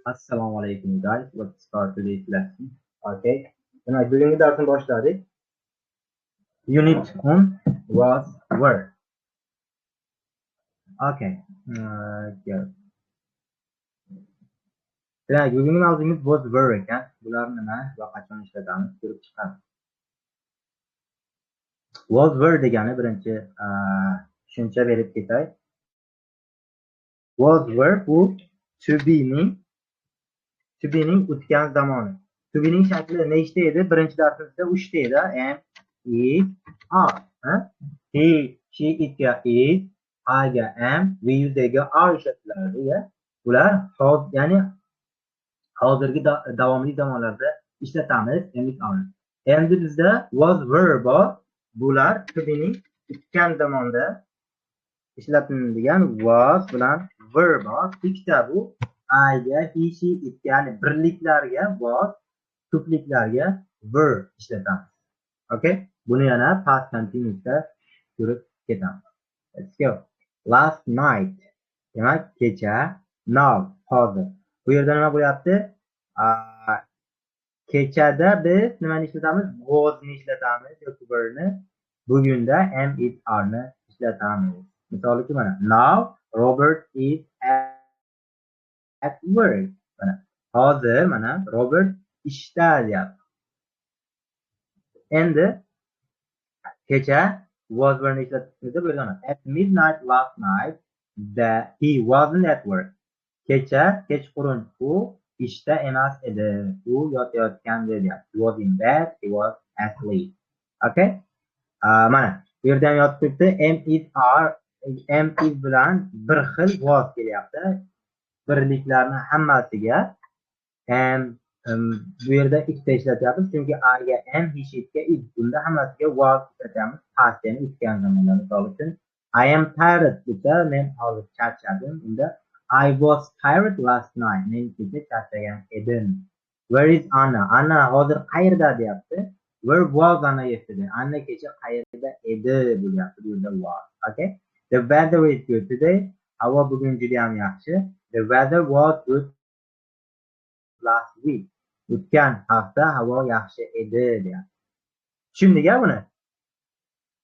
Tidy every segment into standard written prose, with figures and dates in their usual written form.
Assalomu alaykum guys. Let's start today's lesson. Okay. Demak, bugungi darsni boshladik. Unit 10 was were. Okay. Yeah. Demak, bugungi mavzumiz was were ekan. Bular nima va qachon ishlatamiz ko'rib chiqamiz. Was were degani birinchi tushuncha berib ketay. Was were bu to be ning o'tgan zamoni. To be ning shakli nechta edi? Birinchi darsimizda 3 ta edi. Am, is, are. He, she, itga is, I'ga am, we yuzdagi are ishlatiladi. Bular ya'ni hozirgi davomli zamonlarda ishlatamiz. Am, is, are. Endi bizda was were bor. Bular to be ning o'tgan zamonda ishlatiladigan was bilan were bor. Ikkita bu I'ga, he, she, itga ya'ni birliklarga was, ko'pliklarga were ishlatamiz. Okay? Buni yana past continuousda ko'rib ketamiz. Let's go. Last night. Demak, kecha, now, hozir. Bu yerda nima bo'lyapti? Kechada biz nimani ishlatamiz? Was ni ishlatamiz yoki were ni. Bugunda am, is, are ni ishlatamiz. Misol uchun mana now Robert is at work. Mana hozir mana Robert ishda deyapti. Endi kecha was were ni ishlatishimizda bo'lgan. At midnight last night that he wasn't at work. Kecha kechqurun u ishda emas edi. U yotayotgandi deyapti. He was in bed, he was asleep. Okay? Mana bu yerda ham yozib turibdi. Am, is, are. Am, is bilan bir xil was kelyapti. Birliklarni hammasiga am bu yerda ikkita ishlatyapmiz, chunki I'ga am, he, she'ga is. Bunda hammasiga was ishlatyapmiz. Past yani o'tgan zamonda. Misol uchun I am tired desa, men hozir charchadim. Unda I was tired last night. Men kecha charchagan edim. Where is Anna? Anna hozir qayerda deyapti. Where was Anna yesterday? Anna kecha qayerda edi bo'lyapti. Bu yerda was. Okay? The weather is good today. Havo bugun juda ham yaxshi. The weather was good last week. O'tgan hafta havo yaxshi edi deyapti. Tushundingmi buni?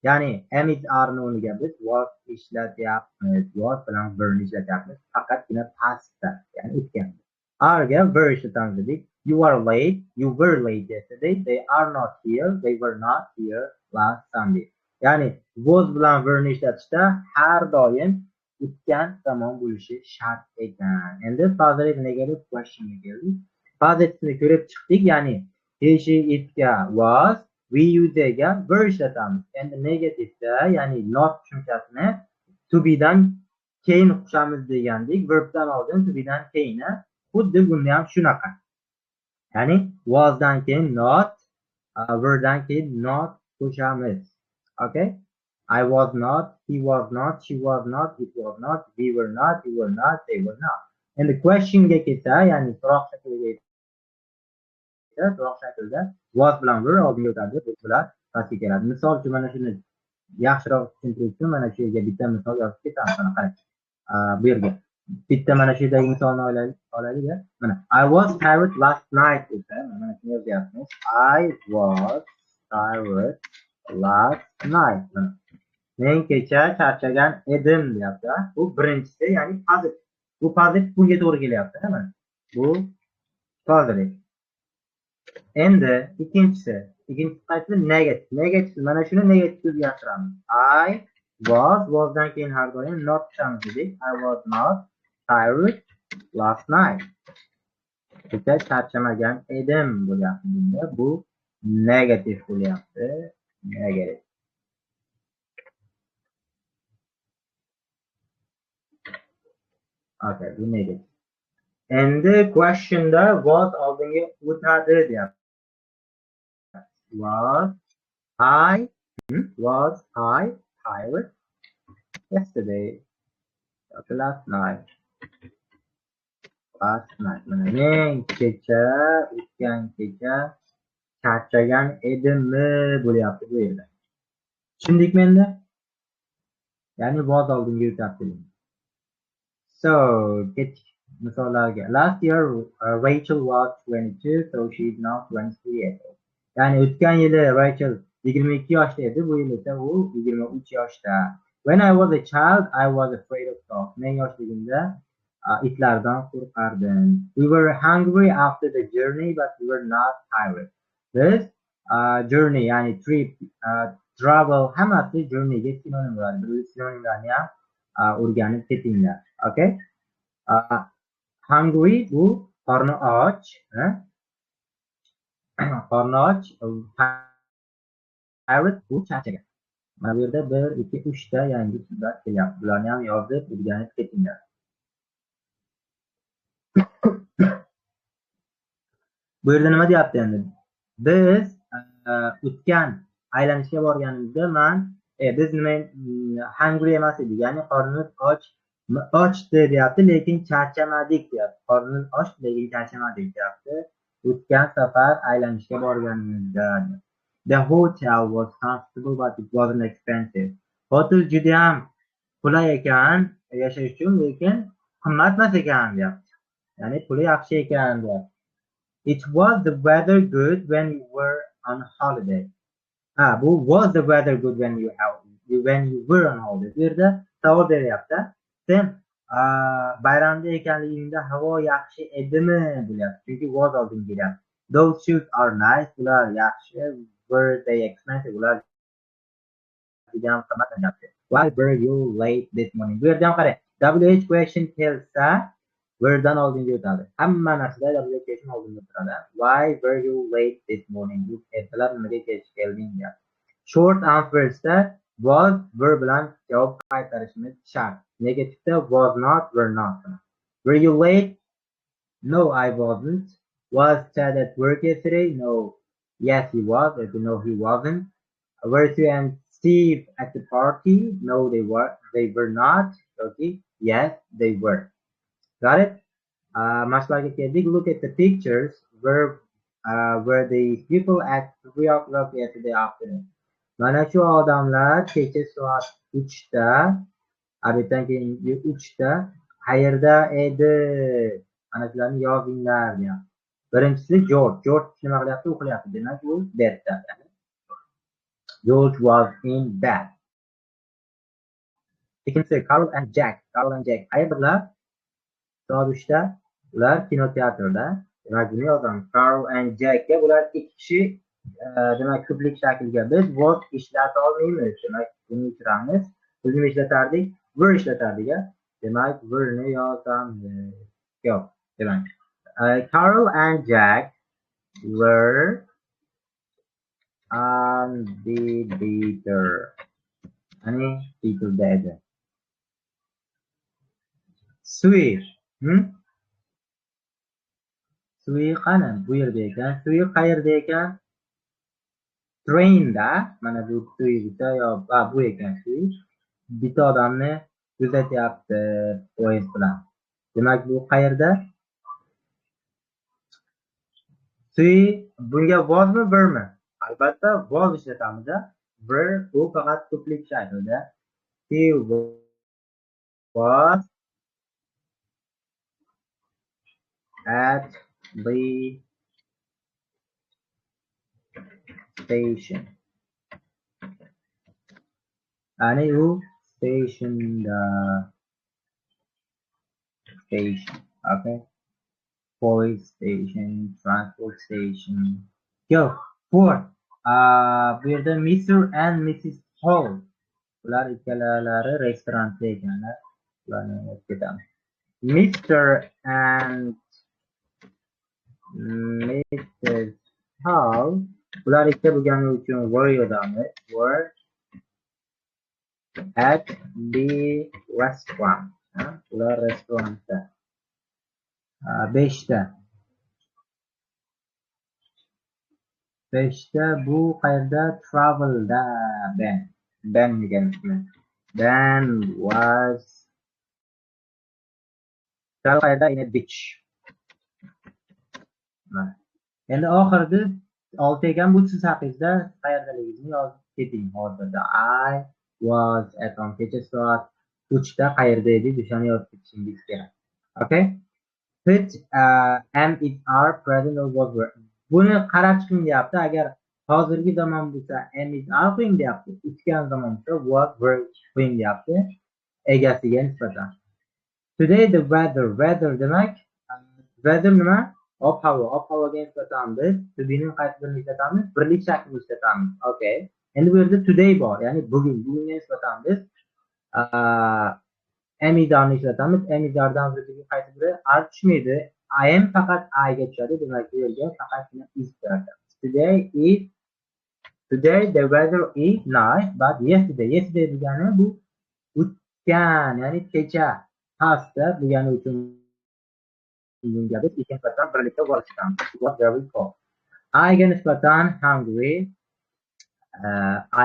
Ya'ni am, is, are ni o'rniga biz was ishlatyapmiz. Was bilan were ni ishlatyapmiz. Faqatgina pastda, ya'ni o'tgan. Are ga were ishlatamiz dedik. You are late. You were late yesterday. They are not here. They were not here last Sunday. Ya'ni was bilan were ni ishlatishda har doim o'tgan zamon bo'lishi shart ekan. Endi positive negative question ga keldik. Positive ko'rib chiqdik, ya'ni he, she, itga was, we, you'ga were ishlatamiz. Endi negativeda, ya'ni not tushunchasini to be dan keyin qo'shamiz degandik. Verbdan oldin to be dan keyin. Xuddi bunda ham shunaqa. Ya'ni was dan keyin not, were dan keyin not qo'shamiz. Okay? I was not, he was not, she was not, it was not, we were not, you were not, they were not. Endi questionga kelsa, ya'ni so'roq shaklida was bilan were oldinga o'tadi, bular pastga keladi. Misol uchun mana shuni yaxshiroq tushuntirish uchun mana shu yerga bitta misol yozib ketamiz. Mana qarang. Bu yerga bitta mana shu yerdagi misolni olaylik. Mana I was tired last night desa, mana shuni yozyapmiz. I was tired last night. Men kecha charchagan edim deyapti. Bu birinchisi, ya'ni positive. Bu positive bunga to'g'ri kelyapti, mana. Bu positive. Endi ikkinchisi qaysi negative. Negative mana shuni negative ga yashiramiz. I was dan keyin har doim not qo'shamiz dedik. I was not tired last night. Kecha charchamagan edim bo'lyapti bunda. Bu negative bo'lyapti. Negative. Okay, bu negative. Endi questionda was oldinga o'tadi deyapti. Was I tired yesterday? Last night. Men kecha, o'tgan kecha charchagan edimmi bo'lyapti bu yerda. Tushundikmi endi? Ya'ni was oldinga o'tyapti. So, misollarga. Last year Rachel was 22, so she is now 23 years old. Ya'ni o'tgan yili Rachel 22 yoshda edi, bu yil esa u 23 yoshda. When I was a child, I was afraid of dogs. Men yoshligimda itlardan qo'rqardim. We were hungry after the journey, but we were not tired. Biz journey ya'ni trip, travel hammasi journeyga sinonim bo'ladi. Bir sinonimlarni ham o'rganib ketinglar. Okay? Hungry bu qorni och, qorni och, tired bu charchagan. Mana bu yerda 1, 2, 3 ta yangi so'zlar kelyapti. Bularni ham yozib o'rganib ketinglar. Bu yerda nima deyapti endi? Biz o'tgan aylanishga borganimizda biz nima hungry emas edik, ya'ni qornimiz ochdi deyapti, lekin charchamadik deyapti. Qornimiz och, lekin charchamadik deyapti. O'tgan safar aylanishga borganimizda. The hotel was comfortable but it wasn't expensive. Hotel juda ham qulay ekan yashash uchun, lekin qimmatmas ekan deyapti. Ya'ni puli yaxshi ekan deyapti. It was the weather good when you were on holiday. Bu was the weather good when you were on holiday. Bu yerda savol beryapti. Sen bayramda ekanligingda havo yaxshi edimi deyapti. Chunki was oldin kelyapti. Those shoes are nice. Ular yaxshi. Were they expensive? Ular juda ham qimmat deyapti. Why were you late this morning? Bu yerda ham qarang. WH question kelsa where'dan oldinga o'tadi. Hamma narsada WH question oldinda turadi. Why were you late this morning? Bu ertalab nimaga kech kelding deyapti. Short answersda was, were bilan javob qaytarishimiz shart. Negativda was not, were not. Were you late? No, I wasn't. Was Chad at work yesterday? No. Yes, he was. No, he wasn't. Were Sue and Steve at the party? No, they were not. Okay. Yes, they were. Got it? Mashlarga keldik. Look at the pictures. Were the people at 3 o'clock yesterday afternoon? Mana shu odamlar kecha soat 3da, obeddan keyingi 3da qayerda edi? Mana shularni yozinglar deyapti. Birinchisi George. George nima qilyapti? O'qilyapti. Demak, u bedda. George was in bed. Ikkinchisi Carl and Jack. Carl and Jack qayerdalar? Soat 3da. Ular kinoteatrda. Demak, buni yozamiz. Carl and Jack. Bular ikki kishi, demak, ko'plik shaklga biz was ishlata olmaymiz. Demak, buni o'chiramiz. Biz nima ishlatardik? Were ishlatardik. Demak, were ni yozamiz. Yo'q, demak. Carl and Jack were on the theater. Ani theaterda edi. Sue. Sue qani? Bu yerda ekan. Sue qayerda ekan? Trainda. Mana bu Sue bitta yo bu ekan Sue. Bitta odamni kuzatyapti poyezd bilan. Demak, bu qayerda? Sue bunga wasmi, were'mi? Albatta was ishlatamiz. Were bu faqat ko'plik shaklida. He was at the station. Ani u stationda. Station. Okay. Police station, transport station. Yo, for bu yerda Mr. and Mrs. Hall. Ular ikkalalari restoranda ekanlar. Ularni yozib ketamiz. Mr. and Mrs. Hall. Ular ikkita bo'lgani uchun were yozamiz. Were at the restaurant. Ular restoranda. 5da. 5da bu qayerda? Travelda. Ben deganimiz. Ben was travel qayerda? In a beach. Endi oxirida 6 ekan, bu siz haqingizda qayerdaligingizni yozib keting hozirda. I was at on kecha soat 3da qayerda edik, o'shani yozib ketishingiz kerak. Okay? put am is are present or was were. Buni qarab chiqing deyapti. Agar hozirgi zamon bo'lsa am is are qo'ying deyapti. O'tgan zamon bo'lsa was were qo'ying deyapti. Egasiga nisbatan. Today the weather demak weather nima? Ob-havo. Ob-havoga nisbatan biz to-be'ning qaysi birini ishlatamiz? Birlik shaklini ishlatamiz. Okay. Endi bu yerda today bor, ya'ni bugunga nisbatan biz am is are ni ishlatamiz. Am is are dan o'ziga qaysi biri are tushmaydi. I am faqat I ga tushadi. Demak bu yerga faqatgina is kiritamiz. Today the weather is nice, but yesterday degani bu o'tgan, ya'ni kecha, pastda degani uchun bunga biz ikki nisbatan birlikda borishamiz. It was very cold. I ga nisbatan hungry,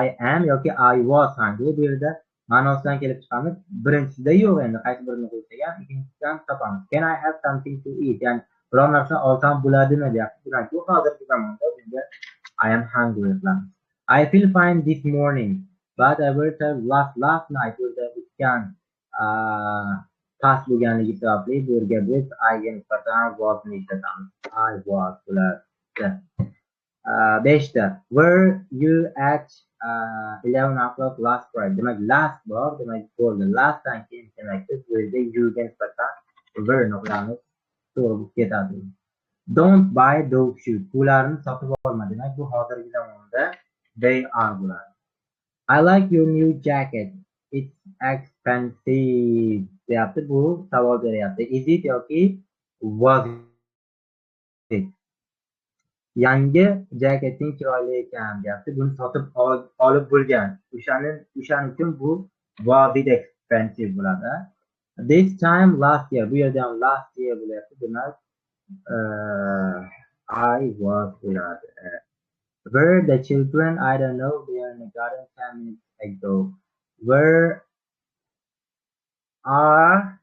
I am yoki I was hungry. Bu yerda ma'nosidan kelib chiqamiz. Birinchisida yo'q, endi qaysi birini qo'ysak ham ikkinchisidan topamiz. Can I have something to eat? Ya'ni biror narsa olsam bo'ladimi deyapti. Demak bu hozirgi zamonda bizga I am hungry qilamiz. I feel fine this morning, but I was last night. O'rda o'tgan past bo'lganligi sababli bu yerga biz I ga nisbatan was ni ishlatamiz. I was bo'ladi. 5ta. Were you at 11 o'clock last Friday? Demak last bor, demak bo'ldi. Lastdan keyin demak biz bu yerda you ga nisbatan were ni qo'yamiz. To'g'ri bo'lib ketadi. Don't buy those shoes. Bularni sotib olma. Demak bu hozirgi zamonda they are bo'ladi. I like your new jacket. It's expensive. Deyapti, bu savol beryapti. Is it yoki was it? Yangi jaketing chiroyli ekan deyapti. Buni sotib olib bo'lgan. O'shaning uchun bu was it expensive bo'ladi. This time last year. Bu yerda ham last year bo'lyapti. Demak I was bo'ladi. Were the children? I don't know. They are in the garden 10 minutes ago. Where are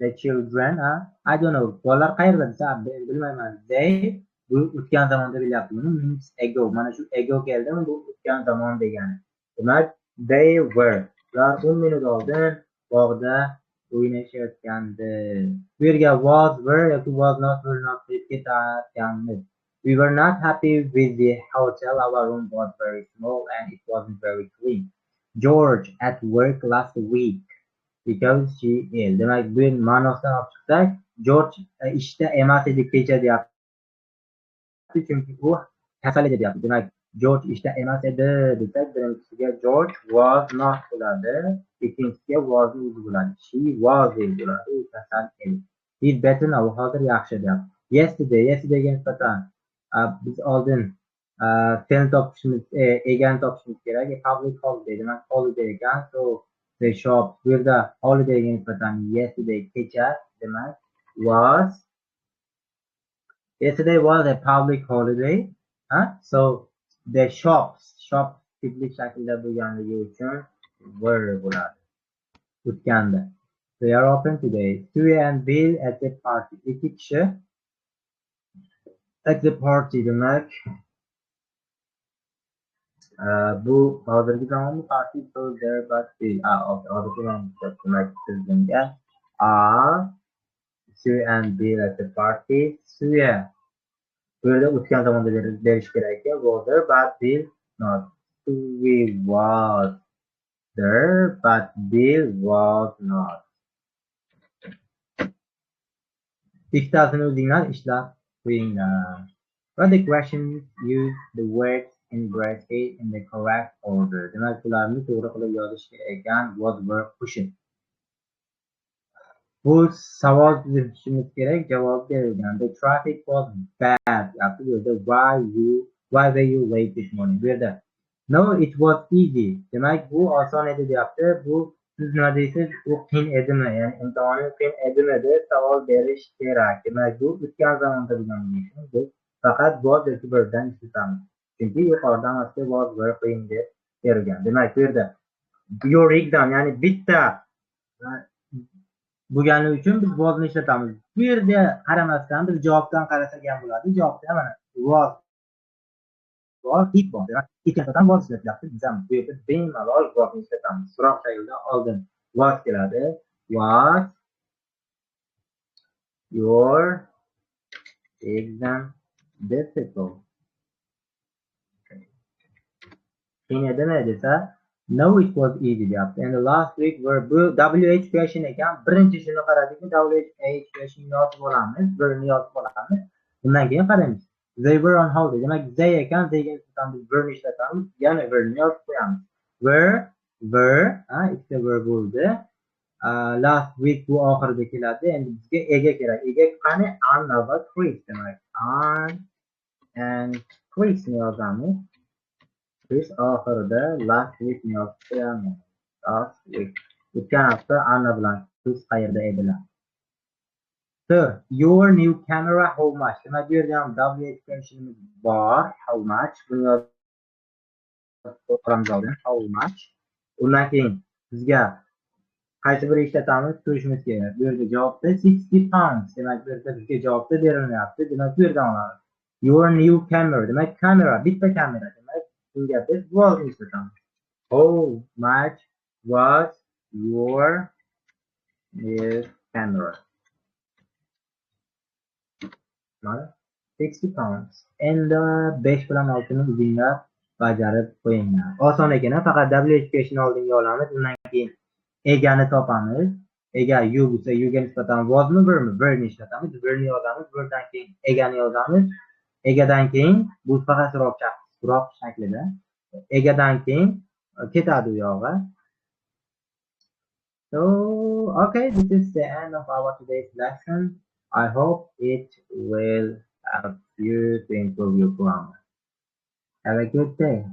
the children? I don't know. Bolalar qayerda desa bilmayman. They bu o'tgan zamonda bilyapti. Buni minutes ago. Mana shu ago keldimi? Bu o'tgan zamon degani. Demak they were. Ular 10 minut oldin bog'da o'ynashayotgandi. Bu yerga was were yoki was not deb ketayotganmiz. We were not happy with the hotel. Our room was very small and it wasn't very clean. George at work last week because she is. Demak bu ma'nosidan olib chiqsak, George ishda emas edi kecha deyapti, chunki u kasal edi deyapti. Demak George ishda emas edi desak, birinchisiga George was not bo'ladi, ikkinchisiga was o'zi bo'ladi. She was bo'ladi, u kasal edi. He's better now. Hozir yaxshi deyapti. Yesterdayga nisbatan biz oldin fe'l topishimiz, egani topishimiz kerak. Public holiday demak holiday ekan. So the shop, bu yerda holidayga nisbatan yesterday kecha demak was. Yesterday was a public holiday. So the shop tiplik shaklda bo'lganligi uchun were bo'ladi. O'tganda. They are open today. Sue and Bill at the party. Ikki kishi at the party demak bu hozirgi zamonda party so there but Bill hozirgi zamonda demak sizga Sue and Bill at the party. Sue bu yerda o'tgan zamonda berish kerak ekan. Was there but Bill not. Sue was there but Bill was not. Ikkitasini o'zinglar ishlab qo'yinglar. But the questions use the words in bracket in the correct order. Demak ularni to'g'ri qilib yozish kerak ekan. Was were qo'shib. Bu savol tuzishimiz kerak, javob berilgan. The traffic was bad. Bu yerda why were you late this morning? Bu yerda no, it was easy. Demak bu oson edi deyapti. Bu siz nima deysiz? U qiyin edimi? Ya'ni imtihoni qiyin edimi deb savol berish kerak. Demak bu o'tgan zamonda bo'lganligi uchun biz faqat was yoki were'dan ishlatamiz. Chunki yuqoridan asli was were qiyin deb berilgan. Demak bu yerda your exam, ya'ni bitta bo'lgani uchun biz was'ni ishlatamiz. Bu yerda qaramasdan biz javobdan qarasak ham bo'ladi. Javobda mana was it bor. Demak ikkinchidan was ishlatyapti. Biz ham bu yerda bemalol was'ni ishlatamiz. So'roq shaklida oldin was keladi. Was your exam difficult. Keyin nima desa, no it was easy deyapti. Endi last week verb bu WH question ekan. Birinchi shuni qaradikmi, WH question yozib olamiz, verb yozib olamiz. Undan keyin qaraymiz. They were on holiday. Demak, they ekan, theyga nisbatan biz verb ishlatamiz, yana verb yozib qo'yamiz. Were, ikkita verb bo'ldi. Last week bu oxirida keladi. Endi bizga ega kerak. Ega qani? Anna va Chris demak. Ann and Chris ni yozamiz. Chris oxirida last week ni yozib qo'yamiz. Last week. O'tgan hafta Anna bilan Chris qayerda edilar? So, your new camera how much? Demak, bu yerda ham WH questionimiz bor. How much? Buni yozib qo'yamiz oldin. How much? Undan keyin bizga qaysi biri ishlatamiz ko'rishimiz kerak. Bu yerda javobda 60 pounds. Demak, bu yerda bizga javobda berilmayapti. Demak, bu yerdan olamiz. Your new camera. Demak, kamera, bitta kamera. Demak, bunga biz was ishlatamiz. How much was your new camera? Mana 60 pounds. Endi 5 bilan 6 ni o'zinglar bajarib qo'yinglar. Oson ekan, faqat WH question oldinga olamiz. Undan keyin egani topamiz. Ega you bo'lsa youga nisbatan wasmi vermi? Verni ishlatamiz. Verni yozamiz. Verdan keyin egani yozamiz. Egadan keyin bu faqat so'roq shaklida. Egadan keyin ketadi u yog'i. So, okay, this is the end of our today's lesson. I hope it will help you to improve your grammar. Have a good day.